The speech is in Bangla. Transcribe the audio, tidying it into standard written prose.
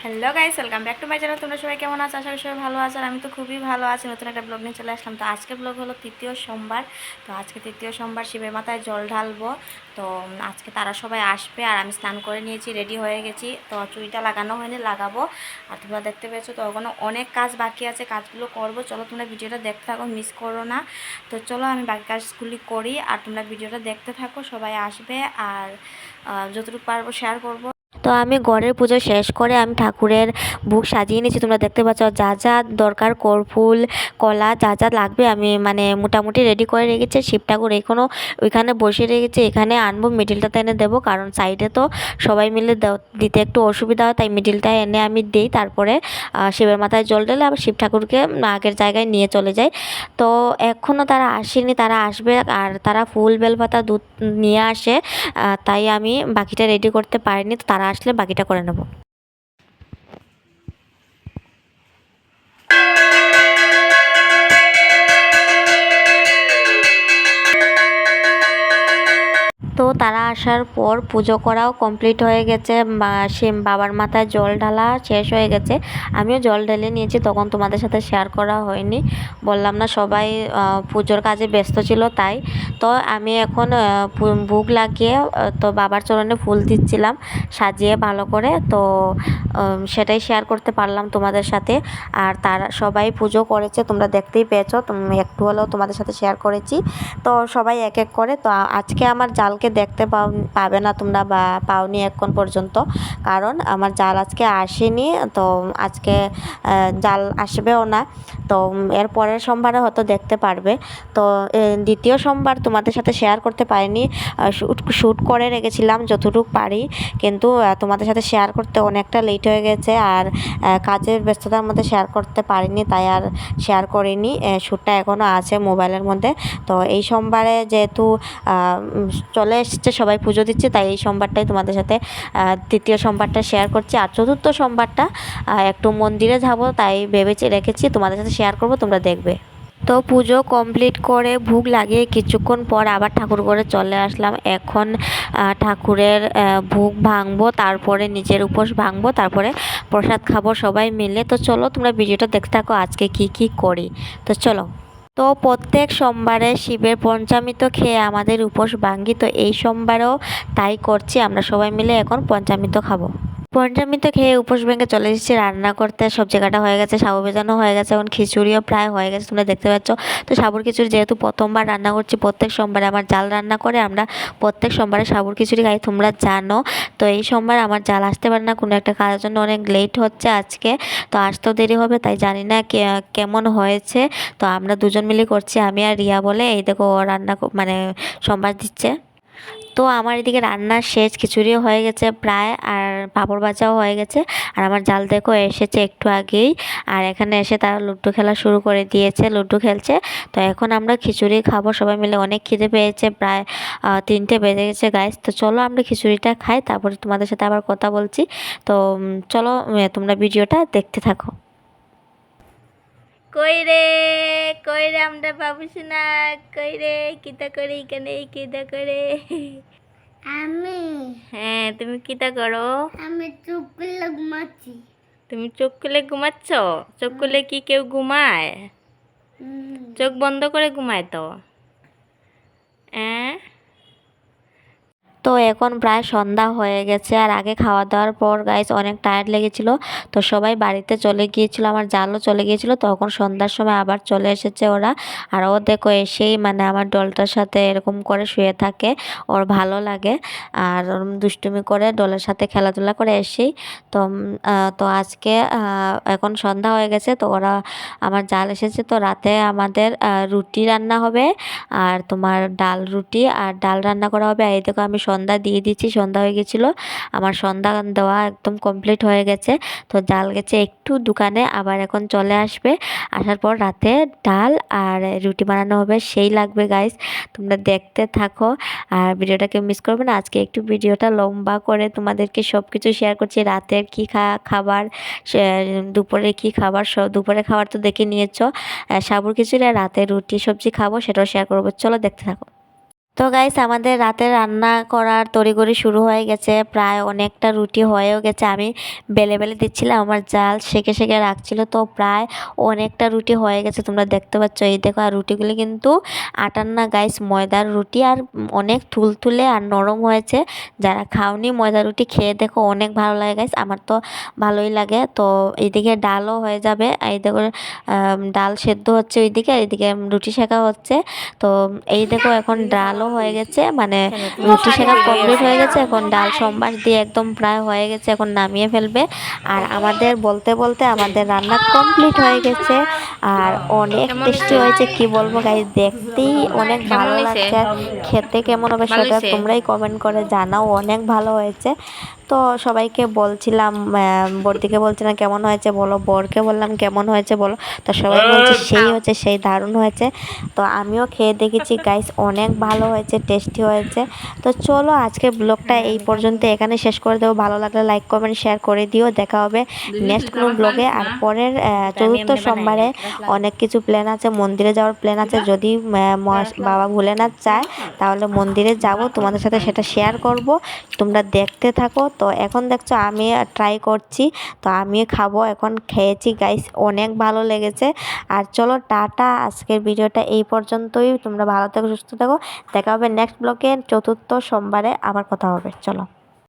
Hello guys, welcome back to my channel. তোমরা সবাই কেমন আছো? আশা করি সবাই ভালো আছো। আর আমি তো খুবই ভালো আছি। নতুন একটা ব্লগ নিয়ে চলে আসলাম। তো আজকে ব্লগ হলো তৃতীয় সোমবার। তো আজকে তৃতীয় সোমবার শিবের মাথায় জল ঢালবো। তো আজকে তারা সবাই আসবে আর আমি স্নান করে নিয়েছি, রেডি হয়ে গেছি। তো চুড়িটা লাগানো হয়নি, লাগাবো। আর তোমরা দেখতে পেয়েছো তো ওখানে অনেক কাজ বাকি আছে, কাজগুলো করবো। চলো তোমরা ভিডিওটা দেখতে থাকো, মিস করো না। তো চলো আমি বাকি কাজগুলি করি আর তোমরা ভিডিওটা দেখতে থাকো। সবাই আসবে আর যতটুকু পারবো শেয়ার করবো। তো আমি ঘরের পুজো শেষ করে আমি ঠাকুরের বুক সাজিয়ে নিয়েছি। তোমরা দেখতে পাচ্ছ যা যা দরকার, কর্পূর, কলা, যা যা লাগবে আমি মানে মোটামুটি রেডি করে রেখেছি। শিব ঠাকুর এখনও ওইখানে বসে রেখেছি, এখানে আনবো, মিডিলটাতে এনে দেবো। কারণ সাইডে তো সবাই মিলে দিতে একটু অসুবিধা হয়, তাই মিডিলটা এনে আমি দিই। তারপরে শিবের মাথায় জল ঢেলে আবার শিব ঠাকুরকে আগের জায়গায় নিয়ে চলে যাই। তো এখনও তারা আসেনি, তারা আসবে আর তারা ফুল বেলপাতা দুধ নিয়ে আসে, তাই আমি বাকিটা রেডি করতে পারিনি। তো তারা আসলে বাকিটা করে নেব। তো তারা আসার পর পুজো করাও কমপ্লিট হয়ে গেছে, সে বাবার মাথায় জল ঢালা শেষ হয়ে গেছে। আমিও জল ঢেলে নিয়েছি, তখন তোমাদের সাথে শেয়ার করা হয়নি, বললাম না সবাই পুজোর কাজে ব্যস্ত ছিল তাই। তো আমি এখন ভোগ লাগিয়ে তো বাবার চরণে ফুল দিচ্ছিলাম সাজিয়ে ভালো করে। তো সেটাই শেয়ার করতে পারলাম তোমাদের সাথে। আর তারা সবাই পুজো করেছে, তোমরা দেখতেই পেয়েছো, একটু হলেও তোমাদের সাথে শেয়ার করেছি। তো সবাই এক এক করে। তো আজকে আমার জালকে দেখতে পাবে না তোমরা, বা পাওনি এখন পর্যন্ত, কারণ আমার জাল আজকে আসেনি। তো আজকে জাল আসবেও না। তো এর পরের সোমবারে হয়তো দেখতে পারবে। তো দ্বিতীয় সোমবার তোমাদের সাথে শেয়ার করতে পারিনি, শ্যুট করে রেখেছিলাম যতটুকু পারি, কিন্তু তোমাদের সাথে শেয়ার করতে অনেকটা লেট হয়ে গেছে আর কাজের ব্যস্ততার মধ্যে শেয়ার করতে পারিনি, তাই আর শেয়ার করিনি। শ্যুটটা এখনও আছে মোবাইলের মধ্যে। তো এই সোমবারে যেহেতু চলে এসেছে, সবাই পুজো দিচ্ছে, তাই এই সোমবারটাই তোমাদের সাথে তৃতীয় সোমবারটা শেয়ার করছি। আর চতুর্থ সোমবারটা একটু মন্দিরে যাব, তাই ভেবেছি রেখেছি তোমাদের সাথে শেয়ার করব, তোমরা দেখবে। তো পুজো কমপ্লিট করে ভোগ লাগিয়ে কিছুক্ষণ পর আবার ঠাকুর ঘরে চলে আসলাম। এখন ঠাকুরের ভোগ ভাঙবো, তারপরে নিজের উপোস ভাঙবো, তারপরে প্রসাদ খাবো সবাই মিলে। তো চলো তোমরা ভিডিওটা দেখতে থাকো আজকে কি কি করি। তো চলো। তো প্রত্যেক সোমবারে শিবের পঞ্চামৃত খেয়ে আমাদের উপোস ভাঙি। তো এই সোমবারেও তাই করছি, আমরা সবাই মিলে এখন পঞ্চামৃত খাবো। পঞ্চামৃত খেয়ে উপোস ভেঙে চলে এসেছি রান্না করতে। সব জায়গাটা হয়ে গেছে, সাবু ভেজানো হয়ে গেছে, এখন খিচুড়িও প্রায় হয়ে গেছে, তোমরা দেখতে পাচ্ছ। তো সাবুর খিচুড়ি যেহেতু প্রথমবার রান্না করছি, প্রত্যেক সোমবারে আমার জাল রান্না করে আমরা প্রত্যেক সোমবারে সাবুর খিচুড়ি খাই, তোমরা জানো। তো এই সোমবার আমার জাল আসতে পারে না, কোনো একটা কাজের জন্য অনেক লেট হচ্ছে আজকে। তো আসতেও দেরি হবে, তাই জানি না কেমন হয়েছে। তো আমরা দুজন মিলে করছি, আমি আর রিয়া বলে। এই দেখো ও রান্না মানে সোমবার দিচ্ছে। তো আমার এদিকে রান্নার শেষ, খিচুড়িও হয়ে গেছে প্রায়, আর পাঁপড় ভাজাও হয়ে গেছে। আর আমার জাল দেখো এসেছে একটু আগেই, আর এখানে এসে তারা লুডো খেলা শুরু করে দিয়েছে, লুডো খেলছে। তো এখন আমরা খিচুড়ি খাবো সবাই মিলে, অনেক খিদে পেয়েছে, প্রায় 3টে বেজে গেছে গাইস। তো চলো আমরা খিচুড়িটা খাই, তারপরে তোমাদের সাথে আবার কথা বলছি। তো চলো তোমরা ভিডিওটা দেখতে থাকো। কই রে, কই রে আমরা বাবুসি না, কই রে, কিতা করে এখানে, কিতা করে? আমি হ্যাঁ, তুমি কিতা করো? আমি চুপ করে ঘুমাচ্ছি। তুমি চোখ খুলে ঘুমাচ্ছ? চোখ খুলে কি কেউ ঘুমায়? চোখ বন্ধ করে ঘুমায় তো। হ্যাঁ। তো এখন প্রায় সন্ধ্যা হয়ে গেছে, আর আগে খাওয়া দাওয়ার পর গাইস অনেক টায়ার্ড লেগেছিল। তো সবাই বাড়িতে চলে গিয়েছিল, আমার জালও চলে গিয়েছিল। তখন সন্ধ্যার সময় আবার চলে এসেছে ওরা। আর ও দেখো এসেই মানে আমার ডলটার সাথে এরকম করে শুয়ে থাকে, ওর ভালো লাগে। আর ওরম দুষ্টুমি করে ডলের সাথে খেলাধুলা করে এসেই। তো তো আজকে এখন সন্ধ্যা হয়ে গেছে, তো ওরা আমার জাল এসেছে। তো রাতে আমাদের রুটি রান্না হবে, আর তোমার ডাল রুটি আর ডাল রান্না করা হবে। আর এই দেখো আমি সন্ধ্যা দিয়ে দিচ্ছি, সন্ধ্যা হয়ে গেছিলো, আমার সন্ধ্যা দেওয়া একদম কমপ্লিট হয়ে গেছে। তো জাল গেছে একটু দোকানে, আবার এখন চলে আসবে, আসার পর রাতে ডাল আর রুটি বানানো হবে, সেই লাগবে গাইস। তোমরা দেখতে থাকো আর ভিডিওটাকে মিস করবে না। আজকে একটু ভিডিওটা লম্বা করে তোমাদেরকে সব কিছু শেয়ার করছি, রাতের কি খাবার, দুপুরে কি খাবার, সব দুপুরে খাবার তো দেখে নিয়েছো, সাবুর খিচুড়ি, আর রাতে রুটি সবজি খাবো সেটাও শেয়ার করবো, চলো দেখতে থাকো। তো গাইস আমাদের রাতে রান্না করার তড়িঘড়ি শুরু হয়ে গেছে, প্রায় অনেকটা রুটি হয়েও গেছে। আমি বেলে বেলে দিচ্ছিলাম, আমার জাল সেকে সেকে রাখছিল, তো প্রায় অনেকটা রুটি হয়ে গেছে, তোমরা দেখতে পাচ্ছ। এই দেখো, আর রুটিগুলি কিন্তু আটার না গাইস, ময়দার রুটি, আর অনেক তুলতুলে আর নরম হয়েছে। যারা খাওনি ময়দার রুটি খেয়ে দেখো, অনেক ভালো লাগে গাইস, আমার তো ভালোই লাগে। তো এইদিকে ডালও হয়ে যাবে, এই দেখো ডাল সেদ্ধ হচ্ছে ওইদিকে, আর এইদিকে রুটি সেকা হচ্ছে। তো এই দেখো এখন ডালও হয়ে গেছে, মানে রুটি সেকা কমপ্লিট হয়ে গেছে, এখন ডাল সম্বাস দিয়ে একদম প্রায় হয়ে গেছে, এখন নামিয়ে ফেলবে। আর আমাদের বলতে বলতে আমাদের রান্না কমপ্লিট হয়ে গেছে, আর অনেক টেস্টি হয়েছে, কি বলবো গাইস, দেখতেই অনেক ভালো লাগছে, আর খেতে কেমন হবে সেটা তোমরাই কমেন্ট করে জানাও, অনেক ভালো হয়েছে। তো সবাইকে বলছিলাম, বড়দিকে বলছিলাম কেমন হয়েছে বলো, বরকে বললাম কেমন হয়েছে বলো, তো সবাই বলছে সেই হচ্ছে, সেই দারুণ হয়েছে। তো আমিও খেয়ে দেখেছি গাইস, অনেক ভালো হয়েছে, টেস্টি হয়েছে। তো চলো আজকের ব্লগটা এই পর্যন্ত এখানে শেষ করে দেবো, ভালো লাগলে লাইক কমেন্ট শেয়ার করে দিও, দেখা হবে নেক্সট কোনো ব্লগে। আর পরের চতুর্থ সোমবারে অনেক কিছু প্ল্যান আছে, মন্দিরে যাওয়ার প্ল্যান আছে, যদি বাবা ভোলেনাথ চায় তাহলে মন্দিরে যাব, তোমাদের সাথে সেটা শেয়ার করব, তোমরা দেখতে থাকো। তো এখন দেখছো আমি ট্রাই করছি, তো আমি খাবো, এখন খেয়েছি গাইস, অনেক ভালো লেগেছে। আর চলো টাটা, আজকের ভিডিওটা এই পর্যন্তই, তোমরা ভালো থেকো, সুস্থ থাকো, দেখা হবে নেক্সট ব্লগে চতুর্থ সোমবারে, আবার কথা হবে, চলো।